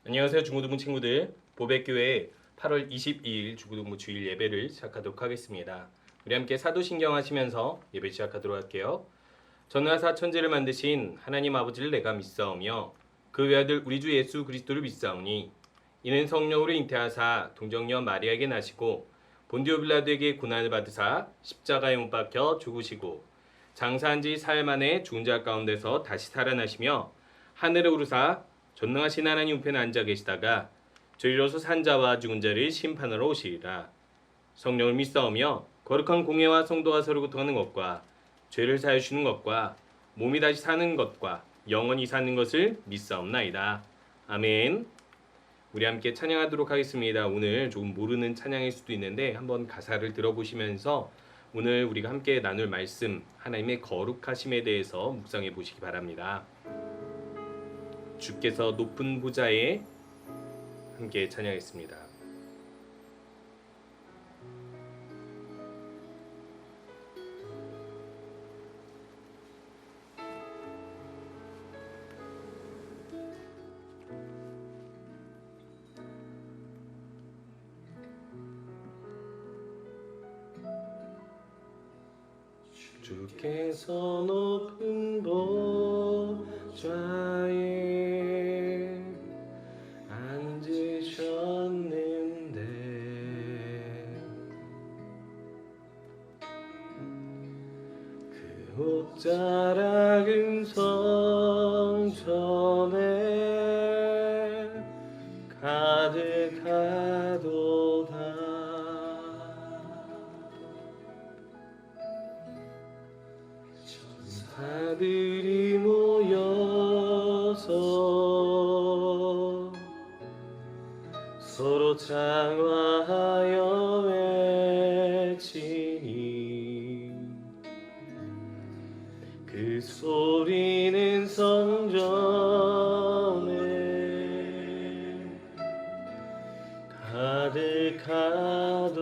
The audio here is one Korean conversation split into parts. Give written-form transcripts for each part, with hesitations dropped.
안녕하세요, 중고등부 친구들. 보백교회 8월 22일 중고등부 주일 예배를 시작하도록 하겠습니다. 우리 함께 사도신경 하시면서 예배 시작하도록 할게요. 전능하사 천지를 만드신 하나님 아버지를 내가 믿사오며 그 외아들 우리 주 예수 그리스도를 믿사오니 이는 성령으로 잉태하사 동정녀 마리아에게 나시고 본디오 빌라도에게 고난을 받으사 십자가에 못 박혀 죽으시고 장사한 지 사흘 만에 죽은 자 가운데서 다시 살아나시며 하늘에 오르사 전능하신 하나님 우편에 앉아 계시다가 저희로서 산 자와 죽은 자를 심판하러 오시리라. 성령을 믿사오며 거룩한 공예와 성도가 서로 교통하는 것과 죄를 사하여 주는 것과 몸이 다시 사는 것과 영원히 사는 것을 믿사옵나이다. 아멘. 우리 함께 찬양하도록 하겠습니다. 오늘 조금 모르는 찬양일 수도 있는데 한번 가사를 들어보시면서 오늘 우리가 함께 나눌 말씀 하나님의 거룩하심에 대해서 묵상해 보시기 바랍니다. 주께서 높은 보좌에 함께 찬양했습니다. 주께서 높은 보좌에 앉으셨는데 그 옷자락은 성전에 가득하도다. 전사들이 모여서 서로 장화하여 외치니 그 소리는 성전에 가득하도다.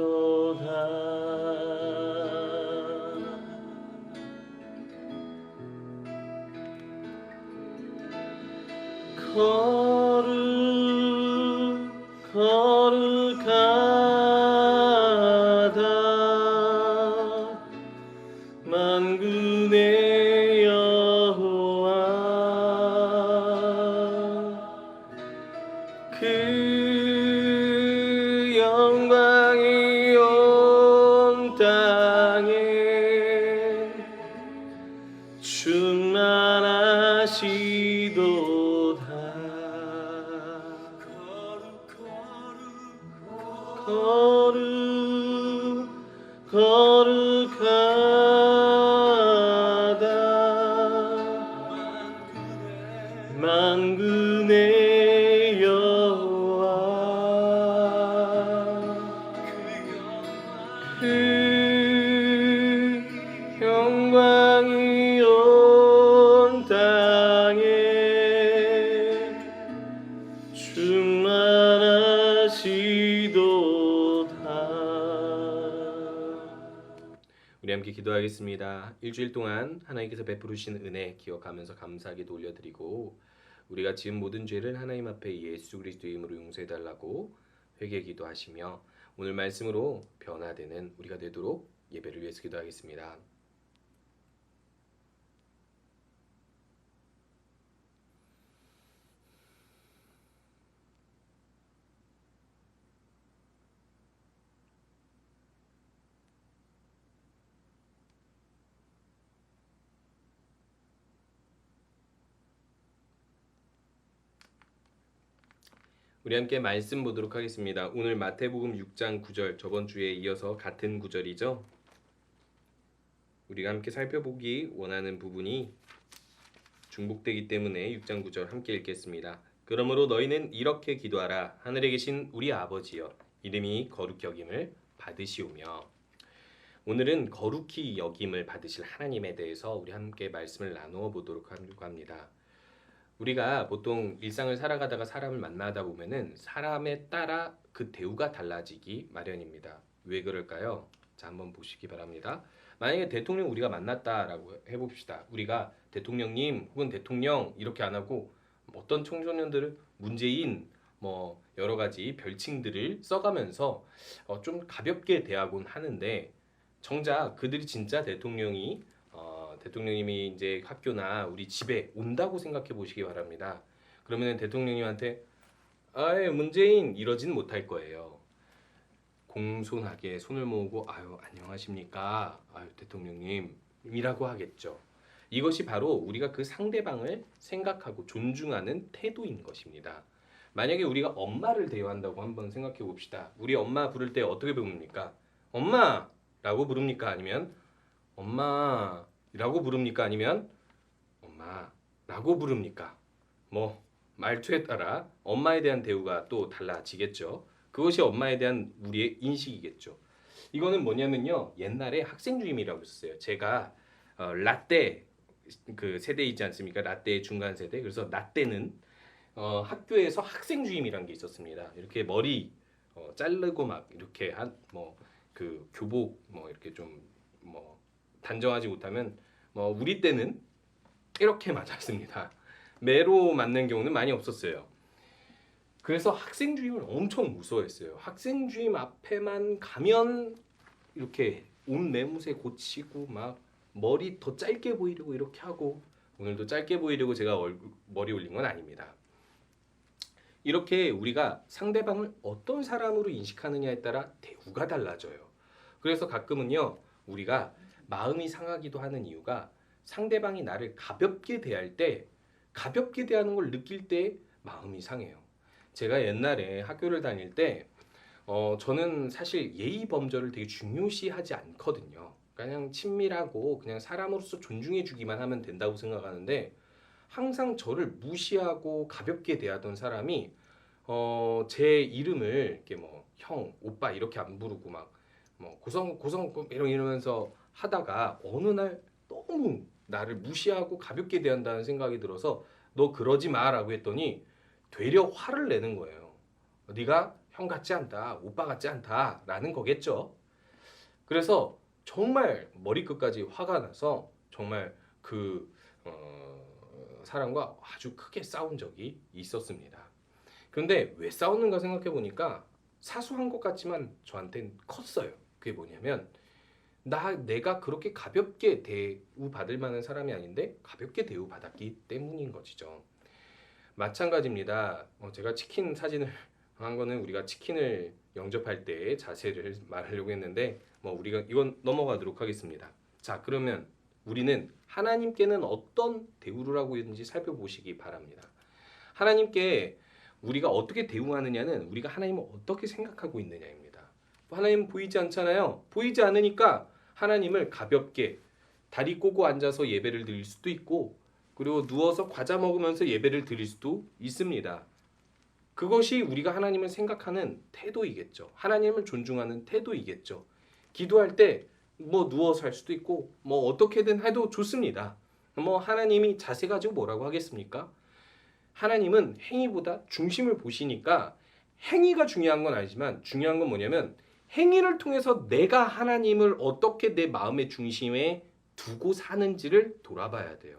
거룩하다 만군의 여호와 그 영광이 온 땅에 충만하시도다. 거룩하다 만군의 여호와 그 영광이 온 땅에 충만하시도다. 우리 함께 기도하겠습니다. 일주일 동안 하나님께서 베푸르신 은혜 기억하면서 감사하기도 올려드리고 우리가 지은 모든 죄를 하나님 앞에 예수 그리스도의 이름으로 용서해달라고 회개 기도하시며 오늘 말씀으로 변화되는 우리가 되도록 예배를 위해서 기도하겠습니다. 우리 함께 말씀 보도록 하겠습니다. 오늘 마태복음 6장 9절 저번 주에 이어서 같은 구절이죠. 우리가 함께 살펴보기 원하는 부분이 중복되기 때문에 6장 9절 함께 읽겠습니다. 그러므로 너희는 이렇게 기도하라. 하늘에 계신 우리 아버지여 이름이 거룩히 여김을 받으시오며. 오늘은 거룩히 여김을 받으실 하나님에 대해서 우리 함께 말씀을 나누어 보도록 하려고 합니다. 우리가 보통 일상을 살아가다가 사람을 만나다 보면은 사람에 따라 그 대우가 달라지기 마련입니다. 왜 그럴까요? 자, 한번 보시기 바랍니다. 만약에 대통령 우리가 만났다라고 해봅시다. 우리가 대통령님 혹은 대통령 이렇게 안 하고 어떤 청소년들은 문재인 뭐 여러 가지 별칭들을 써가면서 좀 가볍게 대하곤 하는데 정작 그들이 진짜 대통령님이 이제 학교나 우리 집에 온다고 생각해 보시기 바랍니다. 그러면 대통령님한테 아예 문재인 이러진 못할 거예요. 공손하게 손을 모으고 아유 안녕하십니까 아유 대통령님이라고 하겠죠. 이것이 바로 우리가 그 상대방을 생각하고 존중하는 태도인 것입니다. 만약에 우리가 엄마를 대화한다고 한번 생각해 봅시다. 우리 엄마 부를 때 어떻게 부릅니까? 엄마라고 부릅니까? 아니면 엄마라고 부릅니까? 아니면 엄마라고 부릅니까? 뭐 말투에 따라 엄마에 대한 대우가 또 달라지겠죠. 그것이 엄마에 대한 우리의 인식이겠죠. 이거는 뭐냐면요. 옛날에 학생주임이라고 있었어요. 제가 라떼 그 세대이지 않습니까? 라떼의 중간 세대. 그래서 라떼는 학교에서 학생주임이란 게 있었습니다. 이렇게 머리 자르고 막 이렇게 한 뭐 그 교복 뭐 이렇게 좀 뭐 단정하지 못하면 뭐 우리 때는 이렇게 맞았습니다. 매로 맞는 경우는 많이 없었어요. 그래서 학생주임을 엄청 무서워했어요. 학생주임 앞에만 가면 이렇게 옷 매무새 고치고 막 머리 더 짧게 보이려고 이렇게 하고 오늘도 짧게 보이려고 제가 머리 올린 건 아닙니다. 이렇게 우리가 상대방을 어떤 사람으로 인식하느냐에 따라 대우가 달라져요. 그래서 가끔은요 우리가 마음이 상하기도 하는 이유가 상대방이 나를 가볍게 대할 때 가볍게 대하는 걸 느낄 때 마음이 상해요. 제가 옛날에 학교를 다닐 때 저는 사실 예의 범절을 되게 중요시하지 않거든요. 그냥 친밀하고 그냥 사람으로서 존중해 주기만 하면 된다고 생각하는데 항상 저를 무시하고 가볍게 대하던 사람이 제 이름을 이렇게 뭐 형, 오빠 이렇게 안 부르고 막 뭐 고성 이러면서 하다가 어느 날 너무 나를 무시하고 가볍게 대한다는 생각이 들어서 너 그러지 마라고 했더니 되려 화를 내는 거예요. 네가 형 같지 않다, 오빠 같지 않다라는 거겠죠. 그래서 정말 머리끝까지 화가 나서 정말 그 사람과 아주 크게 싸운 적이 있었습니다. 그런데 왜 싸웠는가 생각해 보니까 사소한 것 같지만 저한테는 컸어요. 그게 뭐냐면 내가 그렇게 가볍게 대우받을 만한 사람이 아닌데 가볍게 대우받았기 때문인 것이죠. 마찬가지입니다. 제가 치킨 사진을 한 거는 우리가 치킨을 영접할 때의 자세를 말하려고 했는데 우리가 이건 넘어가도록 하겠습니다. 자, 그러면 우리는 하나님께는 어떤 대우를 하고 있는지 살펴보시기 바랍니다. 하나님께 우리가 어떻게 대우하느냐는 우리가 하나님을 어떻게 생각하고 있느냐입니다. 하나님은 보이지 않잖아요. 보이지 않으니까 하나님을 가볍게 다리 꼬고 앉아서 예배를 드릴 수도 있고 그리고 누워서 과자 먹으면서 예배를 드릴 수도 있습니다. 그것이 우리가 하나님을 생각하는 태도이겠죠. 하나님을 존중하는 태도이겠죠. 기도할 때 누워서 할 수도 있고 어떻게든 해도 좋습니다. 하나님이 자세 가지고 뭐라고 하겠습니까? 하나님은 행위보다 중심을 보시니까 행위가 중요한 건 아니지만 중요한 건 뭐냐면 행위를 통해서 내가 하나님을 어떻게 내 마음의 중심에 두고 사는지를 돌아봐야 돼요.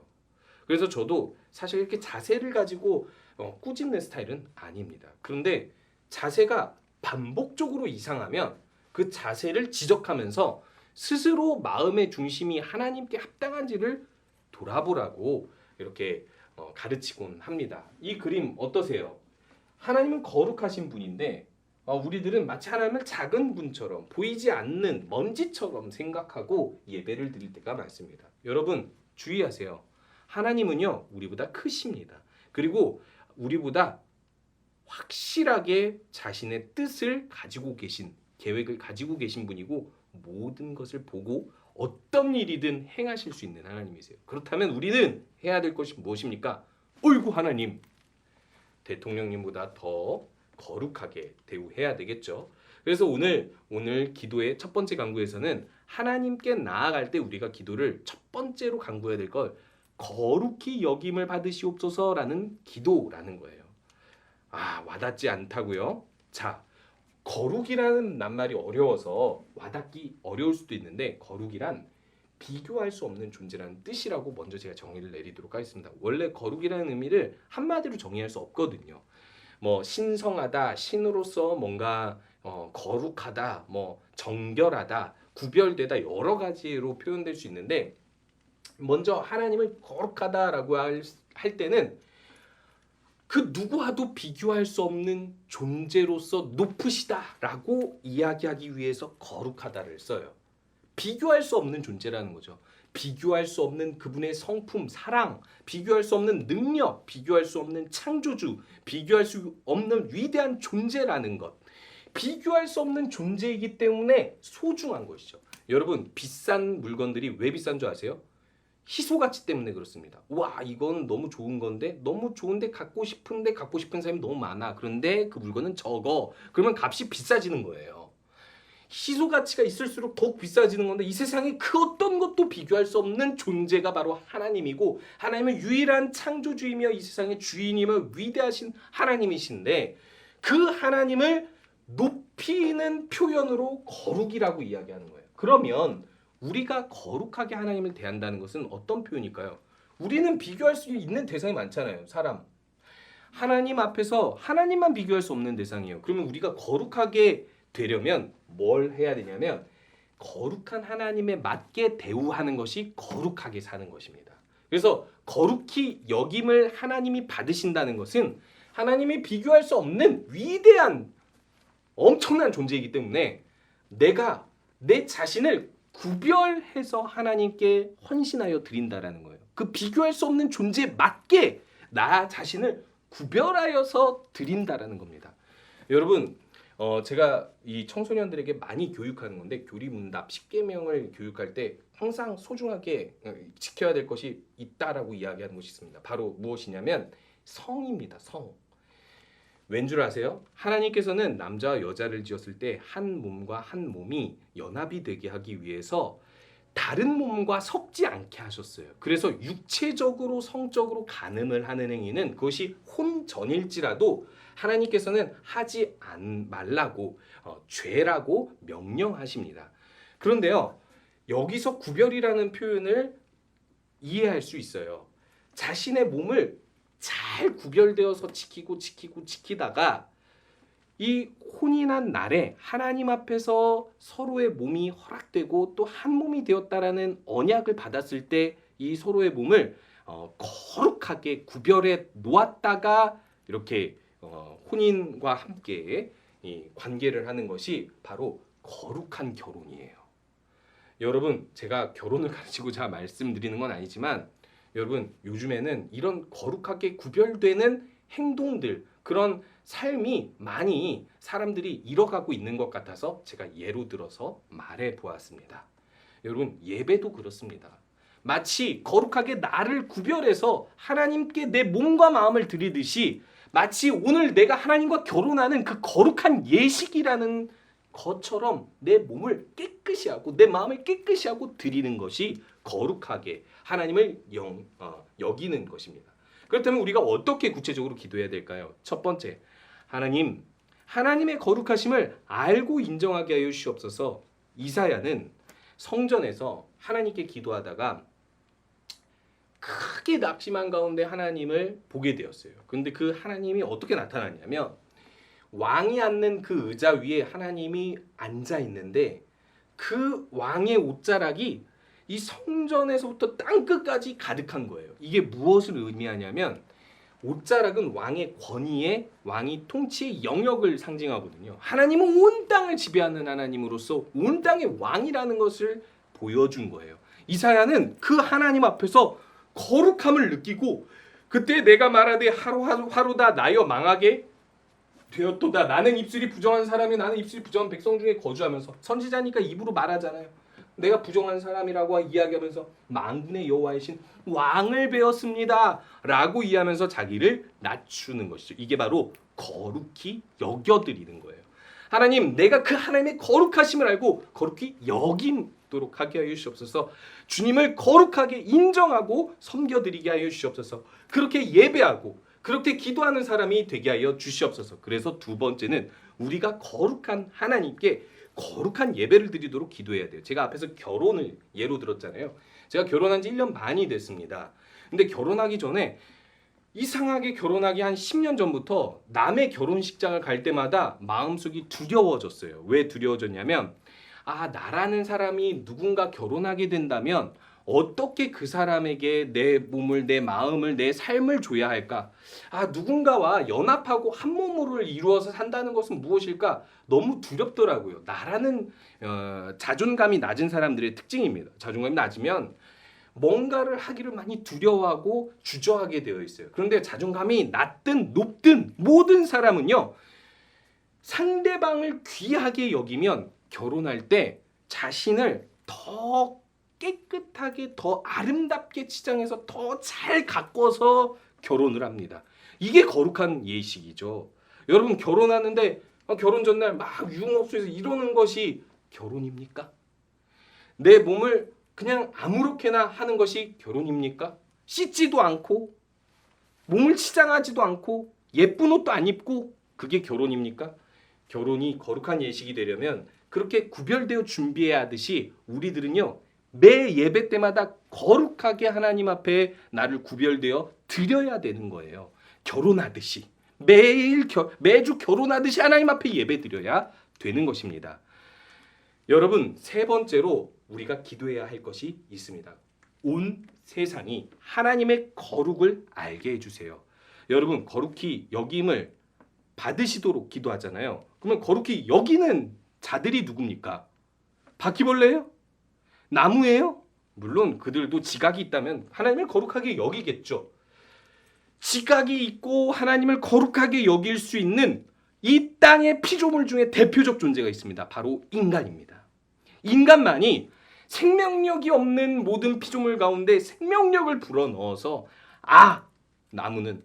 그래서 저도 사실 이렇게 자세를 가지고 꾸짖는 스타일은 아닙니다. 그런데 자세가 반복적으로 이상하면 그 자세를 지적하면서 스스로 마음의 중심이 하나님께 합당한지를 돌아보라고 이렇게 가르치곤 합니다. 이 그림 어떠세요? 하나님은 거룩하신 분인데 우리들은 마치 하나님을 작은 분처럼 보이지 않는 먼지처럼 생각하고 예배를 드릴 때가 많습니다. 여러분 주의하세요. 하나님은요 우리보다 크십니다. 그리고 우리보다 확실하게 자신의 뜻을 가지고 계신 계획을 가지고 계신 분이고 모든 것을 보고 어떤 일이든 행하실 수 있는 하나님이세요. 그렇다면 우리는 해야 될 것이 무엇입니까? 어이구 하나님, 대통령님보다 더 거룩하게 대우해야 되겠죠. 그래서 오늘 기도의 첫 번째 강구에서는 하나님께 나아갈 때 우리가 기도를 첫 번째로 강구해야 될 걸 거룩히 여김을 받으시옵소서라는 기도라는 거예요. 와닿지 않다고요? 자, 거룩이라는 낱말이 어려워서 와닿기 어려울 수도 있는데 거룩이란 비교할 수 없는 존재라는 뜻이라고 먼저 제가 정의를 내리도록 하겠습니다. 원래 거룩이라는 의미를 한마디로 정의할 수 없거든요. 뭐 신성하다, 신으로서 뭔가 거룩하다, 뭐 정결하다, 구별되다 여러 가지로 표현될 수 있는데 먼저 하나님을 거룩하다라고 할 때는 그 누구와도 비교할 수 없는 존재로서 높으시다라고 이야기하기 위해서 거룩하다를 써요. 비교할 수 없는 존재라는 거죠. 비교할 수 없는 그분의 성품, 사랑, 비교할 수 없는 능력, 비교할 수 없는 창조주, 비교할 수 없는 위대한 존재라는 것. 비교할 수 없는 존재이기 때문에 소중한 것이죠. 여러분, 비싼 물건들이 왜 비싼 줄 아세요? 희소 가치 때문에 그렇습니다. 와, 이건 너무 좋은 건데, 너무 좋은데 갖고 싶은데 갖고 싶은 사람이 너무 많아. 그런데 그 물건은 적어. 그러면 값이 비싸지는 거예요. 희소 가치가 있을수록 더욱 비싸지는 건데 이 세상에 그 어떤 것도 비교할 수 없는 존재가 바로 하나님이고 하나님은 유일한 창조주이며 이 세상의 주인이며 위대하신 하나님이신데 그 하나님을 높이는 표현으로 거룩이라고 이야기하는 거예요. 그러면 우리가 거룩하게 하나님을 대한다는 것은 어떤 표현일까요? 우리는 비교할 수 있는 대상이 많잖아요. 사람. 하나님 앞에서 하나님만 비교할 수 없는 대상이에요. 그러면 우리가 거룩하게 되려면 뭘 해야 되냐면 거룩한 하나님에 맞게 대우하는 것이 거룩하게 사는 것입니다. 그래서 거룩히 여김을 하나님이 받으신다는 것은 하나님이 비교할 수 없는 위대한 엄청난 존재이기 때문에 내가 내 자신을 구별해서 하나님께 헌신하여 드린다라는 거예요. 그 비교할 수 없는 존재에 맞게 나 자신을 구별하여서 드린다라는 겁니다. 여러분, 제가 이 청소년들에게 많이 교육하는 건데 교리문답 10계명을 교육할 때 항상 소중하게 지켜야 될 것이 있다라고 이야기하는 것이 있습니다. 바로 무엇이냐면 성입니다. 성. 왠 줄 아세요? 하나님께서는 남자와 여자를 지었을 때 한 몸과 한 몸이 연합이 되게 하기 위해서 다른 몸과 섞지 않게 하셨어요. 그래서 육체적으로 성적으로 간음을 하는 행위는 그것이 혼전일지라도 하나님께서는 하지 말라고 죄라고 명령하십니다. 그런데요, 여기서 구별이라는 표현을 이해할 수 있어요. 자신의 몸을 잘 구별되어서 지키다가 이 혼인한 날에 하나님 앞에서 서로의 몸이 허락되고 또 한 몸이 되었다라는 언약을 받았을 때 이 서로의 몸을 거룩하게 구별해 놓았다가 이렇게 혼인과 함께 이 관계를 하는 것이 바로 거룩한 결혼이에요. 여러분, 제가 결혼을 가르치고자 말씀드리는 건 아니지만 여러분, 요즘에는 이런 거룩하게 구별되는 행동들, 그런 삶이 많이 사람들이 잃어가고 있는 것 같아서 제가 예로 들어서 말해 보았습니다. 여러분, 예배도 그렇습니다. 마치 거룩하게 나를 구별해서 하나님께 내 몸과 마음을 드리듯이 마치 오늘 내가 하나님과 결혼하는 그 거룩한 예식이라는 것처럼 내 몸을 깨끗이 하고 내 마음을 깨끗이 하고 드리는 것이 거룩하게 하나님을 여기는 것입니다. 그렇다면 우리가 어떻게 구체적으로 기도해야 될까요? 첫 번째, 하나님의 거룩하심을 알고 인정하게 하여 주시옵소서. 이사야는 성전에서 하나님께 기도하다가 크게 낙심한 가운데 하나님을 보게 되었어요. 그런데 그 하나님이 어떻게 나타났냐면 왕이 앉는 그 의자 위에 하나님이 앉아 있는데 그 왕의 옷자락이 이 성전에서부터 땅끝까지 가득한 거예요. 이게 무엇을 의미하냐면 옷자락은 왕의 권위에 왕이 통치의 영역을 상징하거든요. 하나님은 온 땅을 지배하는 하나님으로서 온 땅의 왕이라는 것을 보여준 거예요. 이사야는 그 하나님 앞에서 거룩함을 느끼고 그때 내가 말하되 하루하루다 나여 망하게 되었도다. 나는 입술이 부정한 사람이 나는 입술이 부정한 백성 중에 거주하면서 선지자니까 입으로 말하잖아요. 내가 부정한 사람이라고 이야기하면서 만군의 여호와이신 왕을 배웠습니다 라고 이해하면서 자기를 낮추는 것이죠. 이게 바로 거룩히 여겨드리는 거예요. 하나님, 내가 그 하나님의 거룩하심을 알고 거룩히 여김도록 하게 하여 주시옵소서. 주님을 거룩하게 인정하고 섬겨드리게 하여 주시옵소서. 그렇게 예배하고 그렇게 기도하는 사람이 되게 하여 주시옵소서. 그래서 두 번째는 우리가 거룩한 하나님께 거룩한 예배를 드리도록 기도해야 돼요. 제가 앞에서 결혼을 예로 들었잖아요. 제가 결혼한 지 1년 반이 됐습니다. 근데 결혼하기 전에 이상하게 결혼하기 한 10년 전부터 남의 결혼식장을 갈 때마다 마음속이 두려워졌어요. 왜 두려워졌냐면 나라는 사람이 누군가 결혼하게 된다면 어떻게 그 사람에게 내 몸을, 내 마음을, 내 삶을 줘야 할까? 누군가와 연합하고 한 몸으로 이루어서 산다는 것은 무엇일까? 너무 두렵더라고요. 나라는 자존감이 낮은 사람들의 특징입니다. 자존감이 낮으면 뭔가를 하기를 많이 두려워하고 주저하게 되어 있어요. 그런데 자존감이 낮든 높든 모든 사람은요, 상대방을 귀하게 여기면 결혼할 때 자신을 더 깨끗하게, 더 아름답게 치장해서 더 잘 가꿔서 결혼을 합니다. 이게 거룩한 예식이죠. 여러분, 결혼하는데 결혼 전날 막 유흥업소에서 이러는 것이 결혼입니까? 내 몸을 그냥 아무렇게나 하는 것이 결혼입니까? 씻지도 않고 몸을 치장하지도 않고 예쁜 옷도 안 입고 그게 결혼입니까? 결혼이 거룩한 예식이 되려면 그렇게 구별되어 준비해야 하듯이 우리들은요, 매 예배 때마다 거룩하게 하나님 앞에 나를 구별되어 드려야 되는 거예요. 결혼하듯이 매주 결혼하듯이 하나님 앞에 예배 드려야 되는 것입니다. 여러분, 세 번째로 우리가 기도해야 할 것이 있습니다. 온 세상이 하나님의 거룩을 알게 해주세요. 여러분, 거룩히 여김을 받으시도록 기도하잖아요. 그러면 거룩히 여기는 자들이 누굽니까? 바퀴벌레예요? 나무예요? 물론 그들도 지각이 있다면 하나님을 거룩하게 여기겠죠. 지각이 있고 하나님을 거룩하게 여길 수 있는 이 땅의 피조물 중에 대표적 존재가 있습니다. 바로 인간입니다. 인간만이 생명력이 없는 모든 피조물 가운데 생명력을 불어넣어서 나무는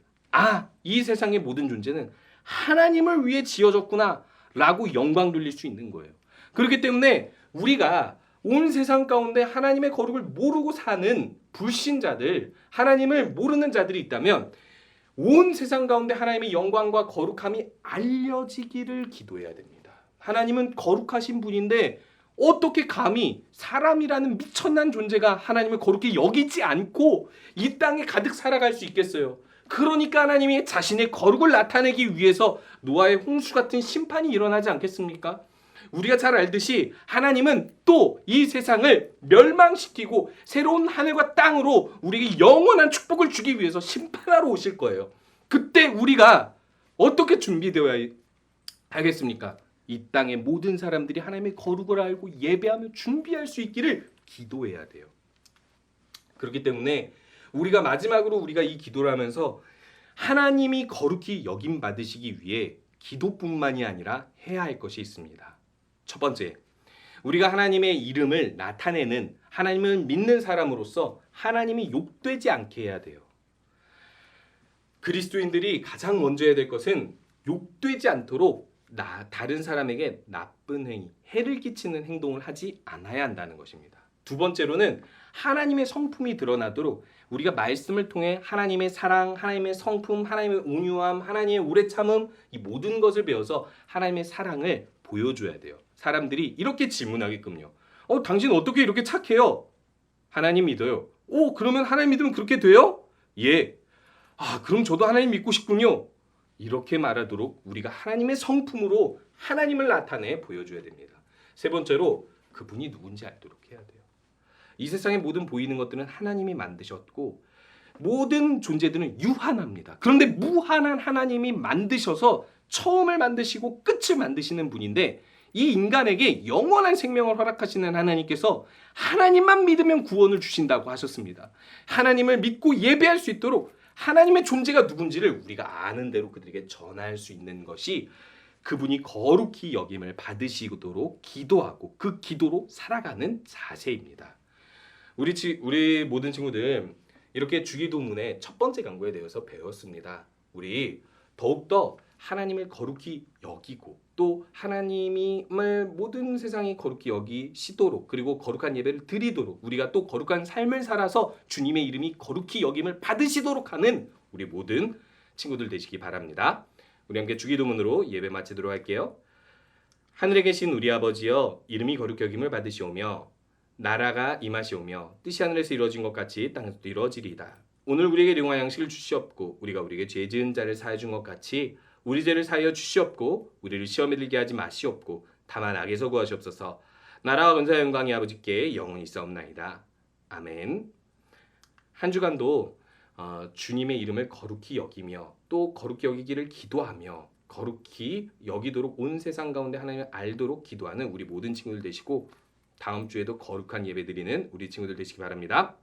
이 세상의 모든 존재는 하나님을 위해 지어졌구나 라고 영광 돌릴 수 있는 거예요. 그렇기 때문에 우리가 온 세상 가운데 하나님의 거룩을 모르고 사는 불신자들, 하나님을 모르는 자들이 있다면 온 세상 가운데 하나님의 영광과 거룩함이 알려지기를 기도해야 됩니다. 하나님은 거룩하신 분인데 어떻게 감히 사람이라는 미천난 존재가 하나님을 거룩히 여기지 않고 이 땅에 가득 살아갈 수 있겠어요? 그러니까 하나님이 자신의 거룩을 나타내기 위해서 노아의 홍수 같은 심판이 일어나지 않겠습니까? 우리가 잘 알듯이 하나님은 또 이 세상을 멸망시키고 새로운 하늘과 땅으로 우리에게 영원한 축복을 주기 위해서 심판하러 오실 거예요. 그때 우리가 어떻게 준비되어야 하겠습니까? 이 땅의 모든 사람들이 하나님의 거룩을 알고 예배하며 준비할 수 있기를 기도해야 돼요. 그렇기 때문에 우리가 마지막으로 우리가 이 기도를 하면서 하나님이 거룩히 여김 받으시기 위해 기도뿐만이 아니라 해야 할 것이 있습니다. 첫 번째, 우리가 하나님의 이름을 나타내는, 하나님을 믿는 사람으로서 하나님이 욕되지 않게 해야 돼요. 그리스도인들이 가장 먼저 해야 될 것은 욕되지 않도록 다른 사람에게 나쁜 행위, 해를 끼치는 행동을 하지 않아야 한다는 것입니다. 두 번째로는 하나님의 성품이 드러나도록 우리가 말씀을 통해 하나님의 사랑, 하나님의 성품, 하나님의 온유함, 하나님의 오래 참음, 이 모든 것을 배워서 하나님의 사랑을 보여줘야 돼요. 사람들이 이렇게 질문하게끔요. 당신 어떻게 이렇게 착해요? 하나님 믿어요. 그러면 하나님 믿으면 그렇게 돼요? 예. 그럼 저도 하나님 믿고 싶군요. 이렇게 말하도록 우리가 하나님의 성품으로 하나님을 나타내 보여줘야 됩니다. 세 번째로 그분이 누군지 알도록 해야 돼요. 이 세상의 모든 보이는 것들은 하나님이 만드셨고 모든 존재들은 유한합니다. 그런데 무한한 하나님이 만드셔서 처음을 만드시고 끝을 만드시는 분인데 이 인간에게 영원한 생명을 허락하시는 하나님께서 하나님만 믿으면 구원을 주신다고 하셨습니다. 하나님을 믿고 예배할 수 있도록 하나님의 존재가 누군지를 우리가 아는 대로 그들에게 전할 수 있는 것이 그분이 거룩히 여김을 받으시도록 기도하고 그 기도로 살아가는 자세입니다. 우리 모든 친구들 이렇게 주기도문의 첫 번째 강구에 대해서 배웠습니다. 우리 더욱더 하나님을 거룩히 여기고 또 하나님을 모든 세상이 거룩히 여기시도록 그리고 거룩한 예배를 드리도록 우리가 또 거룩한 삶을 살아서 주님의 이름이 거룩히 여김을 받으시도록 하는 우리 모든 친구들 되시기 바랍니다. 우리 함께 주기도문으로 예배 마치도록 할게요. 하늘에 계신 우리 아버지여, 이름이 거룩히 여김을 받으시오며 나라가 임하시오며 뜻이 하늘에서 이루어진 것 같이 땅에서도 이루어지리이다. 오늘 우리에게 일용할 양식을 주시옵고 우리가 우리에게 죄 지은 자를 사하여 준 것 같이 우리 죄를 사하여 주시옵고 우리를 시험에 들게 하지 마시옵고 다만 악에서 구하시옵소서. 나라와 권세와 영광이 아버지께 영원히 있사옵나이다. 아멘. 한 주간도 주님의 이름을 거룩히 여기며 또 거룩히 여기기를 기도하며 거룩히 여기도록 온 세상 가운데 하나님을 알도록 기도하는 우리 모든 친구들 되시고 다음 주에도 거룩한 예배 드리는 우리 친구들 되시기 바랍니다.